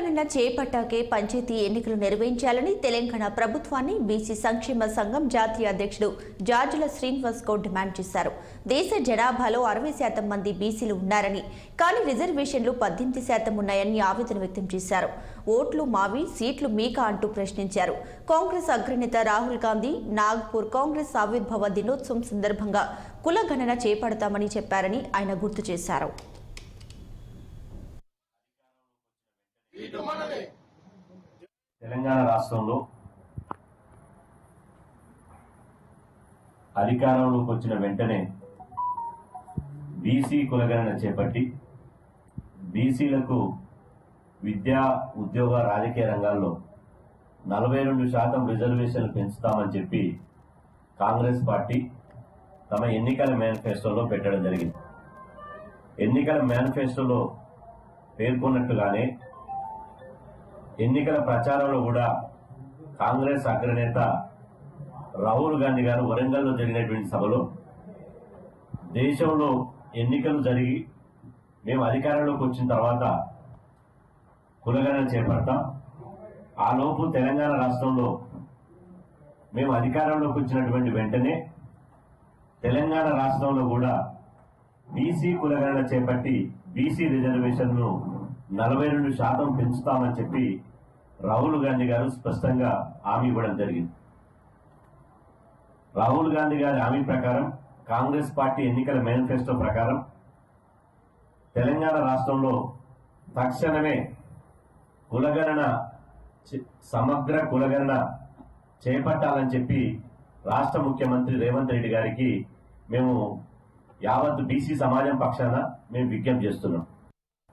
కులగణన చేపట్టాకే పంచాయతీ ఎన్నికలు నిర్వహించాలని తెలంగాణ ప్రభుత్వాన్ని బీసీ సంక్షేమ సంఘం జాతీయ అధ్యక్షుడు జార్జుల శ్రీనివాస్ గౌడ్ డిమాండ్ చేశారు. దేశ జనాభాలో 60% మంది బీసీలు ఉన్నారని, కానీ రిజర్వేషన్లు 18% ఉన్నాయని ఆవేదన వ్యక్తం చేశారు. ఓట్లు మావి, సీట్లు మీకా అంటూ ప్రశ్నించారు. కాంగ్రెస్ అగ్రనేత రాహుల్ గాంధీ నాగ్పూర్ కాంగ్రెస్ ఆవిర్భావ దినోత్సవం సందర్భంగా కులగణన చేపడతామని చెప్పారని ఆయన గుర్తు చేశారు. తెలంగాణ రాష్ట్రంలో అధికారంలోకి వచ్చిన వెంటనే బీసీ కులగణన చేపట్టి బీసీలకు విద్యా, ఉద్యోగ, రాజకీయ రంగాల్లో 42% రిజర్వేషన్లు పెంచుతామని చెప్పి కాంగ్రెస్ పార్టీ తమ ఎన్నికల మేనిఫెస్టోలో పెట్టడం జరిగింది. ఎన్నికల మేనిఫెస్టోలో పేర్కొన్నట్టుగానే ఎన్నికల ప్రచారంలో కూడా కాంగ్రెస్ అగ్రనేత రాహుల్ గాంధీ గారు వరంగల్లో జరిగినటువంటి సభలో దేశంలో ఎన్నికలు జరిగి మేము అధికారంలోకి వచ్చిన తర్వాత కులగణన చేపడతాం, ఆ లోపు తెలంగాణ రాష్ట్రంలో మేము అధికారంలోకి వచ్చినటువంటి వెంటనే తెలంగాణ రాష్ట్రంలో కూడా బీసీ కులగణన చేపట్టి బీసీ రిజర్వేషన్ను 42% పెంచుతామని చెప్పి రాహుల్ గాంధీ గారు స్పష్టంగా హామీ ఇవ్వడం జరిగింది. రాహుల్ గాంధీ గారి హామీ ప్రకారం కాంగ్రెస్ పార్టీ ఎన్నికల మేనిఫెస్టో ప్రకారం తెలంగాణ రాష్ట్రంలో తక్షణమే కులగణన, సమగ్ర కులగణన చేపట్టాలని చెప్పి రాష్ట్ర ముఖ్యమంత్రి రేవంత్ రెడ్డి గారికి మేము యావత్ బీసీ సమాజం పక్షాన మేము విజ్ఞప్తి చేస్తున్నాం.